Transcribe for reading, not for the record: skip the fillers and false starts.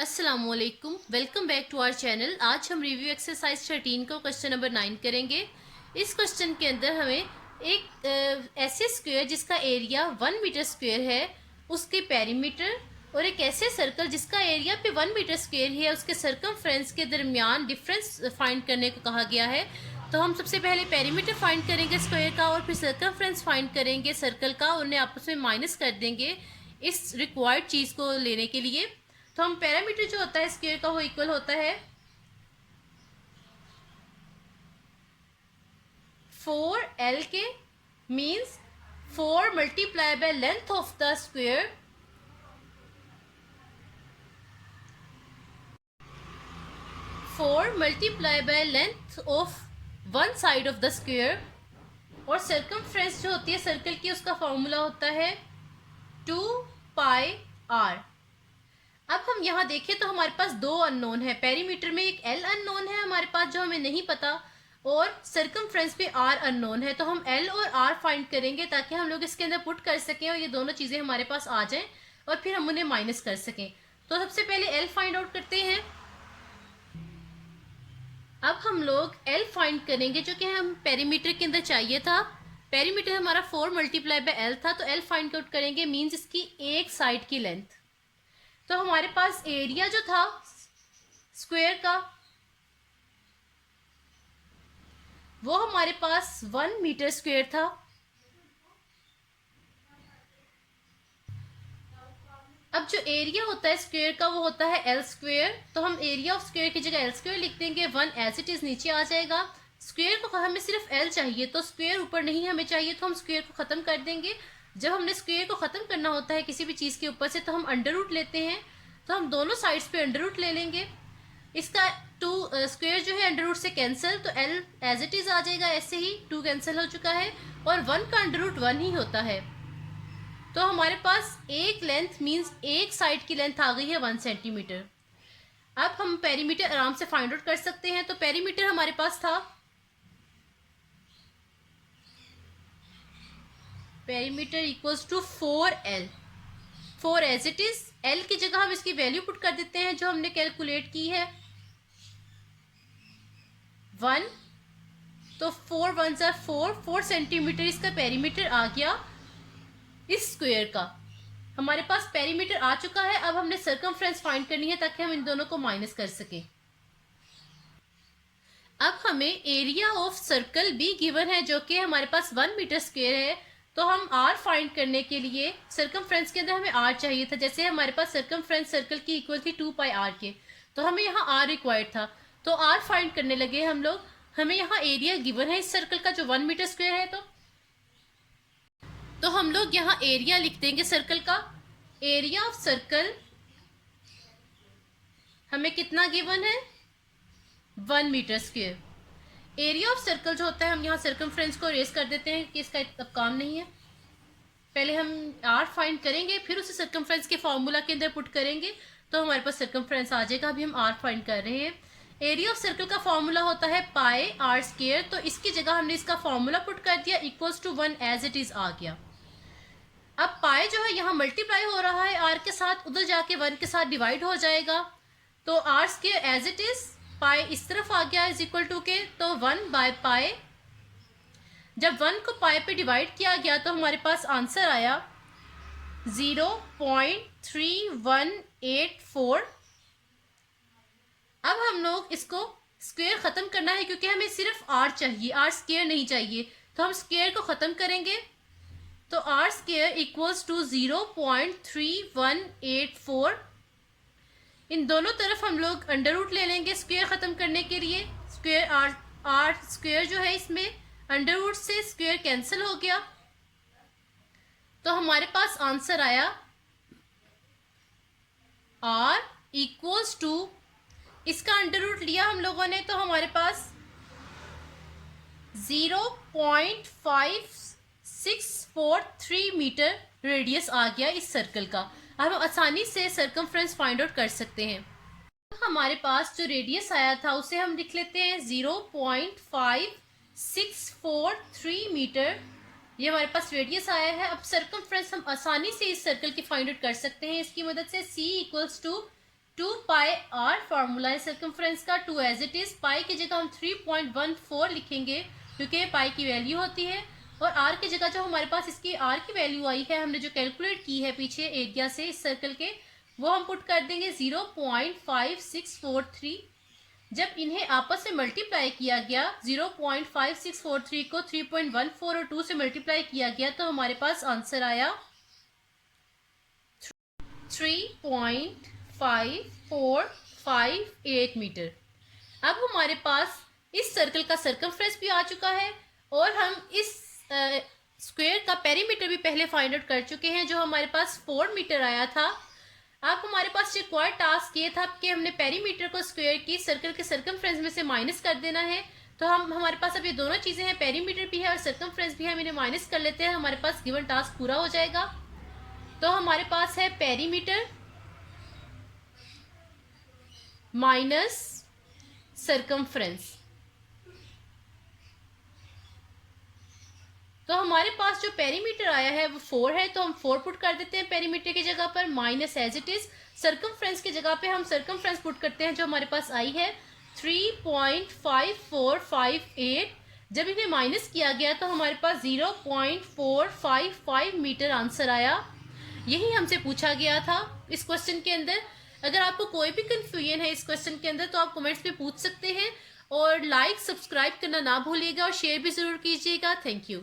अस्सलामुअलैकुम, welcome back to our channel. आज हम रिव्यू एक्सरसाइज 13 को क्वेश्चन नंबर 9 करेंगे। इस क्वेश्चन के अंदर हमें एक ऐसे स्क्वायर जिसका एरिया 1 मीटर स्क्वायर है उसके पेरीमीटर और एक ऐसे सर्कल जिसका एरिया पे 1 मीटर स्क्वायर है उसके सर्कमफ्रेंस के दरमियान डिफरेंस फाइंड करने को कहा गया है। तो हम सबसे पहले पेरीमीटर फाइंड करेंगे स्क्वायर का और फिर सर्कमफ्रेंस फाइंड करेंगे सर्कल का, उन्हें आपस में माइनस कर देंगे इस रिक्वायर्ड चीज़ को लेने के लिए। तो हम पैरामीटर जो होता है स्क्वायर का वो इक्वल होता है 4L के, means 4 multiply by length of the square, 4 multiply by length of one side of the square, और सर्कमफ्रेंस जो होती है सर्कल की उसका फॉर्मूला होता है 2πr। अब हम यहाँ देखें तो हमारे पास दो अननोन है, पेरीमीटर में एक L अननोन है हमारे पास जो हमें नहीं पता, और सर्कमफ्रेंस पे R अननोन है। तो हम L और R फाइंड करेंगे ताकि हम लोग इसके अंदर पुट कर सकें और ये दोनों चीज़ें हमारे पास आ जाएं और फिर हम उन्हें माइनस कर सकें। तो सबसे पहले L फाइंड आउट करते हैं। अब हम लोग L फाइंड करेंगे जो कि हम पेरीमीटर के अंदर चाहिए था। पेरीमीटर हमारा 4 मल्टीप्लाई बाय L था, तो L फाइंड आउट करेंगे मीन्स इसकी एक साइड की लेंथ। तो हमारे पास एरिया जो था स्क्वायर का वो हमारे पास 1 मीटर स्क्वायर था। अब जो एरिया होता है स्क्वायर का वो होता है L स्क्वायर, तो हम एरिया ऑफ स्क्वायर की जगह L स्क्वायर लिख देंगे, 1 एज इट इज नीचे आ जाएगा। स्क्वायर को हमें सिर्फ L चाहिए, तो स्क्वायर ऊपर नहीं हमें चाहिए, तो हम स्क्वायर को खत्म कर देंगे। जब हमने स्क्वायर को खत्म करना होता है किसी भी चीज के ऊपर से तो हम अंडर रूट लेते हैं, तो हम दोनों साइड्स पे अंडर रूट ले लेंगे। इसका 2 स्क्वायर जो है अंडर रूट से कैंसिल, तो L एज इट इज आ जाएगा, ऐसे ही 2 कैंसिल हो चुका है और 1 का अंडर रूट 1 ही होता है। तो हमारे पास एक लेंथ मींस एक साइड की लेंथ आ गई है 1 सेंटीमीटर। अब हम पेरीमीटर आराम से फाइंड आउट कर सकते हैं। तो पेरीमीटर हमारे पास था, perimeter equals to 4L, 4 as it is. L की जगह हम इसकी वैल्यू पुट कर देते हैं जो हमने कैलकुलेट की है 1, तो 4 1 ज़ा 4 सेंटीमीटर इसका पेरीमीटर आ गया इस स्क्वायर का। हमारे पास पेरीमीटर आ चुका है, अब हमने सर्कमफ्रेंस फाइंड करनी है ताकि हम इन दोनों को माइनस कर सके। अब हमें एरिया ऑफ सर्कल भी गिवन है जो कि हमारे पास 1 मीटर स्क्वायर है, तो हम R फाइंड करने के लिए सर्कमफ्रेंस के अंदर हमें R चाहिए था। जैसे हमारे पास सर्कमफ्रेंस सर्कल की इक्वल थी 2πr के, तो हमें यहाँ R रिक्वायर्ड था, तो R फाइंड करने लगे हम लोग। हमें यहाँ एरिया गिवन है इस सर्कल का जो 1 मीटर स्क्वायर है, तो हम लोग यहाँ एरिया लिख देंगे सर्कल का। एरिया ऑफ सर्कल हमें कितना गिवन है 1 metre square. Area of circle जो होता है हम यहाँ सर्कमफ्रेंस को रेस कर देते हैं कि इसका अब काम नहीं है। पहले हम R फाइंड करेंगे फिर उसे सर्कमफ्रेंस के फॉर्मूला के अंदर पुट करेंगे तो हमारे पास सर्कमफ्रेंस आ जाएगा। अभी हम R फाइंड कर रहे हैं। एरिया ऑफ सर्कल का फॉर्मूला होता है पाई R स्क्वायर, तो इसकी जगह हमने इसका फॉर्मूला पुट कर दिया, equals to 1 as it is आ गया। अब पाई जो है यहाँ मल्टीप्लाई हो रहा है R के साथ, उधर जाके 1 के साथ डिवाइड हो जाएगा, तो R square as it is, pi इस तरफ आ गया इज इक्वल टू के, तो 1 बाय पाई। जब 1 को पाई पे डिवाइड किया गया तो हमारे पास आंसर आया 0.3184। अब हम लोग इसको स्क्वायर खत्म करना है क्योंकि हमें सिर्फ R चाहिए, R स्क्वायर नहीं चाहिए, तो हम स्क्वायर को खत्म करेंगे, तो R स्क्वायर इक्वल्स टू 0.3184। इन दोनों तरफ हम लोग अंडर रूट ले लेंगे स्क्वायर खत्म करने के लिए। स्क्वायर R स्क्वायर जो है इसमें अंडर रूट से स्क्वायर कैंसिल हो गया, तो हमारे पास आंसर आया R इक्वल्स टू, इसका अंडर रूट लिया हम लोगों ने तो हमारे पास 0.5643 मीटर रेडियस आ गया इस सर्कल का। अब हम आसानी से सर्कमफ्रेंस फाइंड आउट कर सकते हैं। हमारे पास जो रेडियस आया था उसे हम लिख लेते हैं 0.5643 मीटर, ये हमारे पास रेडियस आया है। अब सर्कमफ्रेंस हम आसानी से इस सर्कल की फाइंड आउट कर सकते हैं इसकी मदद से। C equals to 2 pi r formula है सर्कमफ्रेंस का, 2 एज इट इज, पाई की जगह हम 3.14 लिखेंगे क्योंकि पाई की वैल्यू होती है, और r की जगह जो हमारे पास इसकी r की वैल्यू आई है, हमने जो कैलकुलेट की है पीछे एरिया से इस सर्कल के, वो हम पुट कर देंगे 0.5643। जब इन्हें आपस में मल्टीप्लाई किया गया, 0.5643 को 3.14 और 2 से मल्टीप्लाई किया गया, तो हमारे पास आंसर आया 3.5458 मीटर। अब हमारे पास इस सर्कल का सर्कमफ्रेंस भी आ चुका है और हम इस स्क्वायर का पेरीमीटर भी पहले फाइंड आउट कर चुके हैं, जो हमारे पास 4 मीटर आया था। अब हमारे पास रिक्वायर्ड टास्क ये था कि हमने पेरीमीटर को स्क्वायर की सर्कल के सर्कमफ्रेंस में से माइनस कर देना है। तो हमारे पास अब ये दोनों चीज़ें हैं, पेरीमीटर भी है और सर्कमफ्रेंस भी है, हम इन्हें माइनस कर लेते हैं, हमारे पास गिवन टास्क पूरा हो जाएगा। तो हमारे पास है पेरीमीटर माइनस सर्कमफ्रेंस। तो हमारे पास जो पेरीमीटर आया है वो 4 है, तो हम 4 पुट कर देते हैं पेरीमीटर की जगह पर, minus as it is. Circumference की जगह पे हम सर्कमफ्रेंस पुट करते हैं जो हमारे पास आई है 3.5458। जब इन्हें माइनस किया गया तो हमारे पास 0.455 मीटर आंसर आया। यही हमसे पूछा गया था इस क्वेश्चन के अंदर। अगर आपको कोई भी कंफ्यूजन है इस क्वेश्चन के अंदर तो आप कमेंट्स में पूछ सकते हैं, और लाइक सब्सक्राइब करना ना भूलिएगा और शेयर भी ज़रूर कीजिएगा। Thank you.